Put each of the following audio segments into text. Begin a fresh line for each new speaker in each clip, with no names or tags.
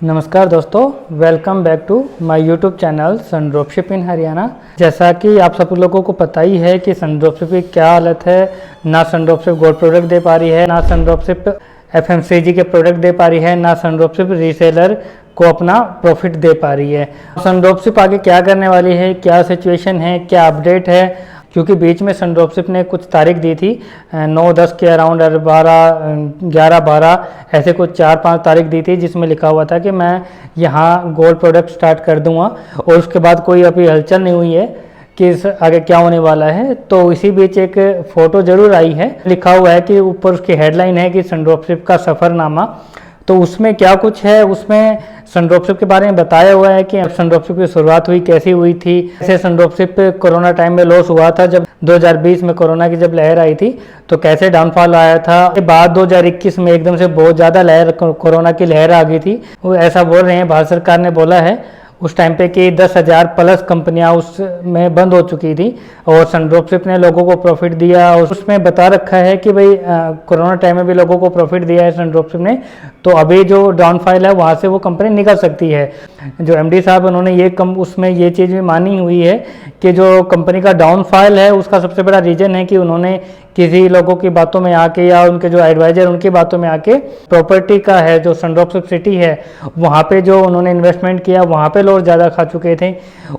नमस्कार दोस्तों, welcome back to my YouTube channel sun dropship in Haryana. जैसा कि आप सब लोगों को पता ही है कि सन ड्रॉपशिप की क्या हालत है। ना सन ड्रॉपशिप गोल्ड प्रोडक्ट दे पा रही है, ना सन ड्रॉपशिप एफएमसीजी के प्रोडक्ट दे पा रही है, ना सन ड्रॉपशिप रीसेलर को अपना प्रॉफिट दे पा रही है। सन ड्रॉपशिप आगे क्या करने वाली है, क्या सिचुएशन है, क्या अपडेट है, क्योंकि बीच में सन ड्रॉपशिप ने कुछ तारीख दी थी 9-10 के अराउंड 11-12 ऐसे कुछ 4-5 तारीख दी थी, जिसमें लिखा हुआ था कि मैं यहाँ गोल्ड प्रोडक्ट स्टार्ट कर दूंगा। और उसके बाद कोई अभी हलचल नहीं हुई है कि आगे क्या होने वाला है। तो इसी बीच एक फ़ोटो ज़रूर आई है, लिखा हुआ है कि ऊपर उसकी हेडलाइन है कि सन ड्रॉपशिप का सफ़रनामा। तो उसमें क्या कुछ है, उसमें सन ड्रॉपशिप के बारे में बताया हुआ है कि सन ड्रॉपशिप की शुरुआत हुई कैसी हुई थी, कैसे सन ड्रॉपशिप कोरोना टाइम में लॉस हुआ था, जब 2020 में कोरोना की जब लहर आई थी तो कैसे डाउनफॉल आया था। के बाद 2021 में एकदम से बहुत ज़्यादा लहर, कोरोना की लहर आ गई थी। वो ऐसा बोल रहे हैं, भारत सरकार ने बोला है उस टाइम पे कि 10,000 प्लस कंपनियां उसमें बंद हो चुकी थी और सन ड्रॉपशिप ने लोगों को प्रॉफिट दिया। और उसमें बता रखा है कि भाई कोरोना टाइम में भी लोगों को प्रॉफिट दिया है सन ड्रॉपशिप ने। तो अभी जो डाउनफॉल है वहाँ से वो कंपनी निकल सकती है। जो एमडी साहब उन्होंने उसमें ये चीज़ भी मानी हुई है कि जो कंपनी का डाउनफॉल है उसका सबसे बड़ा रीज़न है कि उन्होंने किसी लोगों की बातों में आके या उनके जो एडवाइजर उनकी बातों में आके प्रॉपर्टी का है जो सन ड्रॉपशिप सिटी है वहाँ पे जो उन्होंने इन्वेस्टमेंट किया वहाँ पे लॉस ज़्यादा खा चुके थे।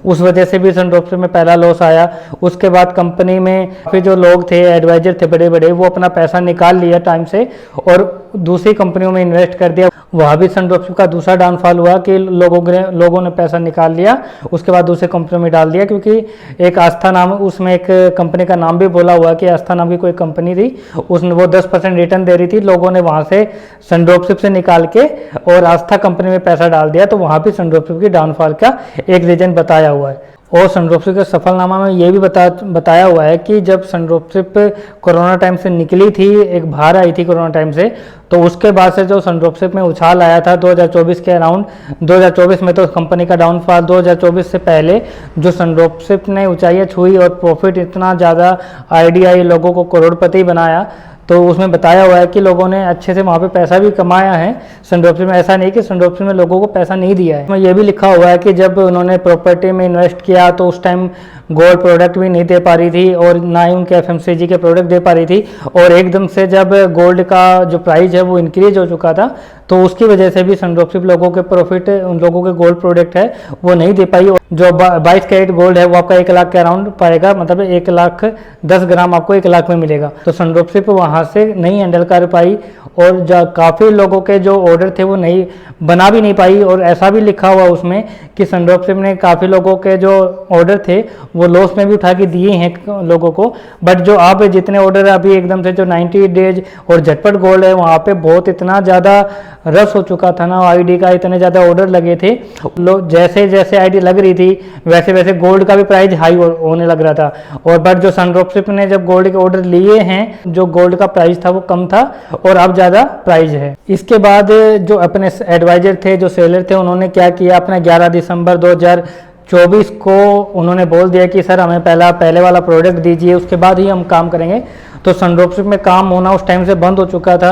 उस वजह से भी सन ड्रॉपशिप में पहला लॉस आया। उसके बाद कंपनी में फिर जो लोग थे, एडवाइजर थे बड़े बड़े, वो अपना पैसा निकाल लिया टाइम से और दूसरी कंपनियों में इन्वेस्ट कर दिया। वहाँ भी सन ड्रॉपशिप का दूसरा डाउनफॉल हुआ कि लोगों ने पैसा निकाल लिया, उसके बाद दूसरे कंपनियों में डाल दिया। क्योंकि एक आस्था नाम, उसमें एक कंपनी का नाम भी बोला हुआ कि आस्था नाम की कोई कंपनी थी, उसने वो 10% रिटर्न दे रही थी। लोगों ने वहाँ से सन ड्रॉपशिप से निकाल के और आस्था कंपनी में पैसा डाल दिया। तो वहाँ भी सन ड्रॉपशिप की डाउनफॉल का एक रीजन बताया हुआ है। और सन ड्रॉपशिप के सफलनामा में ये भी बताया हुआ है कि जब सन ड्रॉपशिप कोरोना टाइम से निकली थी, एक बाहर आई थी कोरोना टाइम से, तो उसके बाद से जो सन ड्रॉपशिप में उछाल आया था 2024 के अराउंड, 2024 में तो कंपनी का डाउनफॉल, 2024 से पहले जो सन ड्रॉपशिप ने ऊंचाइयाँ छुई और प्रॉफिट इतना ज़्यादा आइडिया लोगों को करोड़पति बनाया। तो उसमें बताया हुआ है कि लोगों ने अच्छे से वहाँ पे पैसा भी कमाया है सन ड्रॉपशिप में। ऐसा नहीं कि सन ड्रॉपशिप में लोगों को पैसा नहीं दिया है। इसमें यह भी लिखा हुआ है कि जब उन्होंने प्रॉपर्टी में इन्वेस्ट किया तो उस टाइम गोल्ड प्रोडक्ट भी नहीं दे पा रही थी और ना ही उनके एफएमसीजी के प्रोडक्ट दे पा रही थी। और एकदम से जब गोल्ड का जो प्राइस है वो इंक्रीज हो चुका था तो उसकी वजह से भी सन ड्रॉपशिप लोगों के प्रॉफिट, उन लोगों के गोल्ड प्रोडक्ट है वो नहीं दे पाई। जो 22 कैरेट गोल्ड है वो आपका 1 लाख के अराउंड पाएगा, मतलब 1,10 ग्राम आपको 1 लाख में मिलेगा। तो सन ड्रॉपशिप वहाँ से नहीं हैंडल कर पाई और काफ़ी लोगों के जो ऑर्डर थे वो नहीं बना भी नहीं पाई। और ऐसा भी लिखा हुआ उसमें कि सन ड्रॉपशिप ने काफ़ी लोगों के जो ऑर्डर थे वो लॉस में भी उठा के दिए हैं लोगों को। बट जो आप जितने ऑर्डर अभी एकदम से जो 90 डेज और झटपट गोल्ड है वहाँ पे बहुत इतना ज़्यादा रस हो चुका था ना आईडी का, इतने ज़्यादा ऑर्डर लगे थे। लोग जैसे जैसे आईडी लग रही थी वैसे वैसे गोल्ड का भी प्राइस हाई होने लग रहा था। और बट जो सन ड्रॉपशिप ने जब गोल्ड के ऑर्डर लिए हैं, जो गोल्ड का प्राइस था वो कम था और अब ज़्यादा प्राइस है। इसके बाद जो अपने एडवाइजर थे, जो सेलर थे, उन्होंने क्या किया, अपना 11 दिसंबर 2024 को उन्होंने बोल दिया कि सर हमें पहले वाला प्रोडक्ट दीजिए, उसके बाद ही हम काम करेंगे। तो सन ड्रॉपशिप में काम होना उस टाइम से बंद हो चुका था।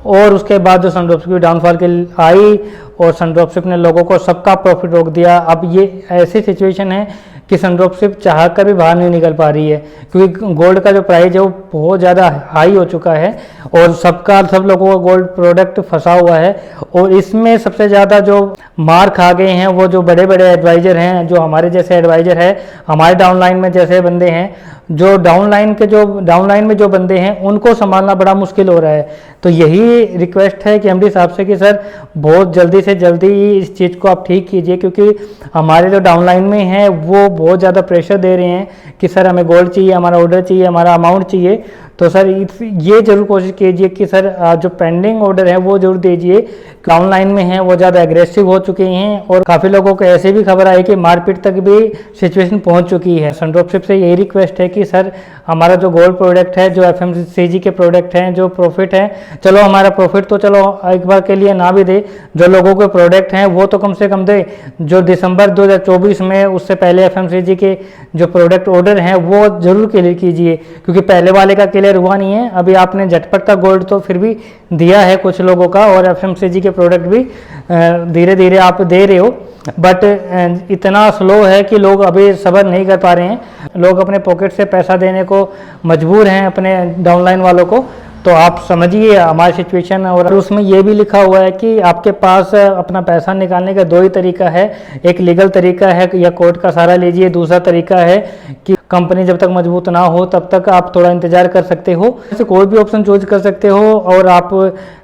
और उसके बाद जो सन ड्रॉपशिप की डाउनफॉल के आई और सन ड्रॉपशिप ने लोगों को सबका प्रॉफिट रोक दिया। अब ये ऐसी सिचुएशन है कि सन ड्रॉपशिप चाह कर भी बाहर नहीं निकल पा रही है, क्योंकि गोल्ड का जो प्राइस है वो बहुत ज़्यादा हाई हो चुका है और सब लोगों को गोल्ड प्रोडक्ट फंसा हुआ है। और इसमें सबसे ज़्यादा जो मार खा गए हैं वो जो बड़े बड़े एडवाइज़र हैं, जो हमारे जैसे एडवाइज़र है, हमारे डाउनलाइन में जैसे बंदे हैं, जो डाउनलाइन में जो बंदे हैं उनको संभालना बड़ा मुश्किल हो रहा है। तो यही रिक्वेस्ट है कि एमडी साहब से कि सर बहुत जल्दी से जल्दी इस चीज़ को आप ठीक कीजिए, क्योंकि हमारे जो डाउनलाइन में हैं वो बहुत ज़्यादा प्रेशर दे रहे हैं कि सर हमें गोल्ड चाहिए, हमारा ऑर्डर चाहिए, हमारा अमाउंट चाहिए। तो सर ये जरूर कोशिश कीजिए कि सर जो पेंडिंग ऑर्डर है वो जरूर दीजिए। ऑनलाइन में है वो ज़्यादा एग्रेसिव हो चुके हैं और काफ़ी लोगों को ऐसे भी खबर आई कि मारपीट तक भी सिचुएशन पहुंच चुकी है। सन ड्रॉपशिप से यही रिक्वेस्ट है कि सर हमारा जो गोल्ड प्रोडक्ट है, जो एफएमसीजी के प्रोडक्ट हैं, जो प्रॉफिट है, चलो हमारा प्रॉफिट तो चलो एक बार के लिए ना भी दे, जो लोगों के प्रोडक्ट हैं वो तो कम से कम दे। जो दिसंबर 2024 में उससे पहले एफएमसीजी के जो प्रोडक्ट ऑर्डर हैं वो जरूर क्लियर कीजिए, क्योंकि पहले वाले का क्लियर क्लियर हुआ नहीं है। अभी आपने झटपट का गोल्ड तो फिर भी दिया है कुछ लोगों का, और एफएमसीजी के प्रोडक्ट भी धीरे धीरे आप दे रहे हो, बट इतना स्लो है कि लोग अभी सब्र नहीं कर पा रहे हैं। लोग अपने पॉकेट से पैसा देने को मजबूर हैं अपने डाउनलाइन वालों को। तो आप समझिए हमारी सिचुएशन। और उसमें ये भी लिखा हुआ है कि आपके पास अपना पैसा निकालने का दो ही तरीका है, एक लीगल तरीका है या कोर्ट का सहारा लीजिए, दूसरा तरीका है कि कंपनी जब तक मजबूत ना हो तब तक आप थोड़ा इंतजार कर सकते हो। ऐसे कोई भी ऑप्शन चूज कर सकते हो। और आप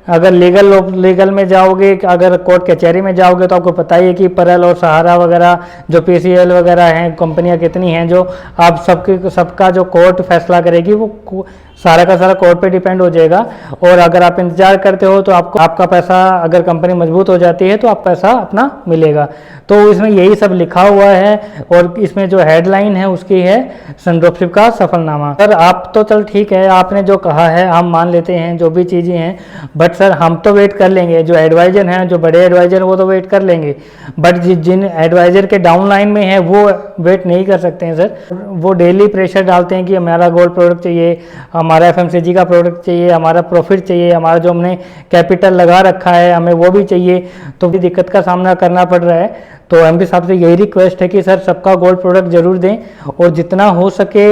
अगर लीगल में जाओगे, अगर कोर्ट कचहरी में जाओगे तो आपको पता ही है कि परल और सहारा वगैरह जो पीसीएल वगैरह हैं कंपनियां कितनी हैं, जो आप सबका जो कोर्ट फैसला करेगी वो सारा का सारा कोर्ट पे डिपेंड हो जाएगा। और अगर आप इंतजार करते हो तो आपको आपका पैसा, अगर कंपनी मजबूत हो जाती है तो आप पैसा अपना मिलेगा। तो इसमें यही सब लिखा हुआ है। और इसमें जो हेडलाइन है उसकी है सनड्रॉपशिप का सफलनामा। सर आप तो चल ठीक है, आपने जो कहा है हम मान लेते हैं जो भी चीज़ें हैं, बट सर हम तो वेट कर लेंगे। जो एडवाइजर हैं, जो बड़े एडवाइजर वो तो वेट कर लेंगे, बट जिन एडवाइजर के डाउन लाइन में है वो वेट नहीं कर सकते हैं सर। वो डेली प्रेशर डालते हैं कि हमारा गोल्ड प्रोडक्ट चाहिए, हमारा एफएमसीजी का प्रोडक्ट चाहिए, हमारा प्रॉफिट चाहिए, हमारा जो हमने कैपिटल लगा रखा है हमें वो भी चाहिए। तो भी दिक्कत का सामना करना पड़ रहा है। तो एमडी साहब से यही रिक्वेस्ट है कि सर सबका गोल्ड प्रोडक्ट जरूर दें और जितना हो सके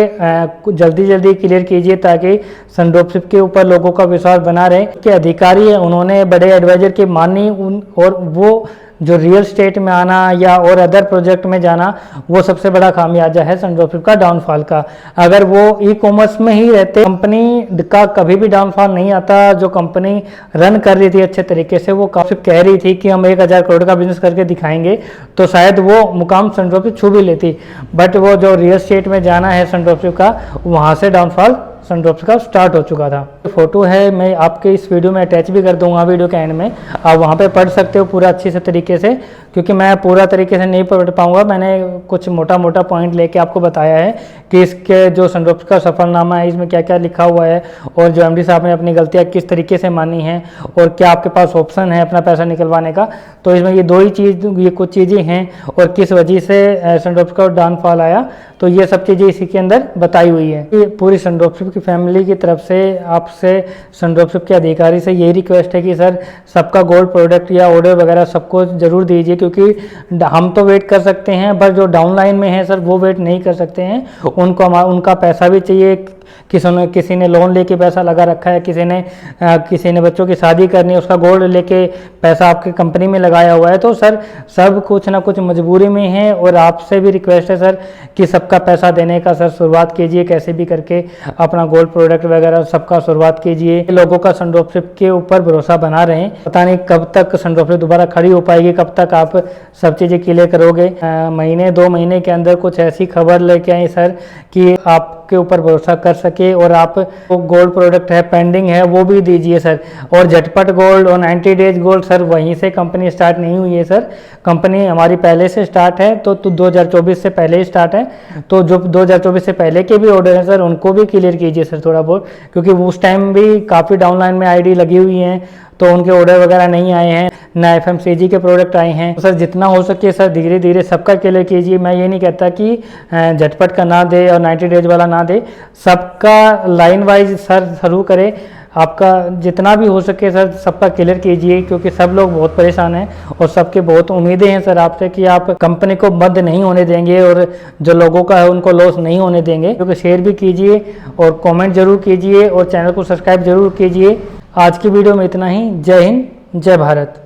जल्दी जल्दी क्लियर कीजिए, ताकि सनड्रॉपशिप के ऊपर लोगों का विश्वास बना रहे। कि अधिकारी है उन्होंने बड़े एडवाइजर की मानी, और वो जो रियल स्टेट में आना या और अदर प्रोजेक्ट में जाना, वो सबसे बड़ा खामियाजा है सनड्रॉपशिप का डाउनफॉल का। अगर वो ई कॉमर्स में ही रहते, कंपनी का कभी भी डाउनफॉल नहीं आता। जो कंपनी रन कर रही थी अच्छे तरीके से, वो काफी कह रही थी कि हम 1000 करोड़ का बिजनेस करके दिखाएंगे, तो शायद वो मुकाम सनड्रॉपशिप छू भी लेती। बट वो जो रियल स्टेट में जाना है सनड्रॉपशिप का, वहाँ से डाउनफॉल सनड्रॉपशिप का स्टार्ट हो चुका था। फोटो है, मैं आपके इस वीडियो में अटैच भी कर दूंगा वीडियो के एंड में, आप वहाँ पे पढ़ सकते हो पूरा अच्छी से तरीके से, क्योंकि मैं पूरा तरीके से नहीं पढ़ पाऊंगा। मैंने कुछ मोटा मोटा पॉइंट लेके आपको बताया है कि इसके जो सनड्रॉपशिप का सफलनामा है इसमें क्या क्या लिखा हुआ है, और जो एमडी साहब ने अपनी गलतियाँ किस तरीके से मानी हैं, और क्या आपके पास ऑप्शन है अपना पैसा निकलवाने का। तो इसमें ये दो ही चीज़, ये कुछ चीज़ें हैं, और किस वजह से सनड्रॉपशिप का डाउनफॉल आया, तो ये सब चीज़ें इसी के अंदर बताई हुई है। ये पूरी सनड्रॉपशिप की फैमिली की तरफ से आपसे सनड्रॉपशिप के अधिकारी से यही रिक्वेस्ट है कि सर सबका गोल्ड प्रोडक्ट या ऑर्डर वगैरह सबको जरूर दीजिए, क्योंकि हम तो वेट कर सकते हैं, पर जो डाउन लाइन में है सर वो वेट नहीं कर सकते हैं। उनको उनका पैसा भी चाहिए। किसी ने लोन लेके पैसा लगा रखा है, किसी ने बच्चों की शादी करनी है, उसका गोल्ड लेके पैसा आपकी कंपनी में लगाया हुआ है। तो सर सब कुछ ना कुछ मजबूरी में है, और आपसे भी रिक्वेस्ट है सर कि सबका पैसा देने का सर शुरुआत कीजिए, कैसे भी करके अपना गोल्ड प्रोडक्ट वगैरह सबका शुरुआत कीजिए। लोगों का सनड्रॉपशिप के ऊपर भरोसा बना रहे। पता नहीं कब तक सनड्रॉपशिप दोबारा खड़ी हो पाएगी, कब तक आप सब चीज़ें क्लियर करोगे। महीने 2 महीने के अंदर कुछ ऐसी खबर लेके आए सर कि आपके ऊपर भरोसा कर सके, और आप गोल्ड प्रोडक्ट है पेंडिंग है वो भी दीजिए सर। और झटपट गोल्ड और 90 डेज गोल्ड सर वहीं से कंपनी स्टार्ट नहीं हुई है सर, कंपनी हमारी पहले से स्टार्ट है, तो 2024 से पहले ही स्टार्ट है। तो जो 2024 से पहले के भी ऑर्डर हैं सर उनको भी क्लियर कीजिए सर थोड़ा बहुत, क्योंकि उस टाइम भी काफ़ी डाउनलाइन में आईडी लगी हुई हैं, तो उनके ऑर्डर वगैरह नहीं आए हैं, ना एफएमसीजी के प्रोडक्ट आए हैं। तो सर जितना हो सके सर धीरे धीरे सबका क्लियर कीजिए। मैं ये नहीं कहता कि झटपट का ना दे और 90 डेज वाला ना दे, सबका लाइन वाइज सर शुरू करे। आपका जितना भी हो सके सर सबका क्लियर कीजिए, क्योंकि सब लोग बहुत परेशान हैं और सबके बहुत उम्मीदें हैं सर आपसे कि आप कंपनी को बंद नहीं होने देंगे, और जो लोगों का है उनको लॉस नहीं होने देंगे। क्योंकि शेयर भी कीजिए और कमेंट जरूर कीजिए, और चैनल को सब्सक्राइब जरूर कीजिए। आज की वीडियो में इतना ही। जय हिंद, जय भारत।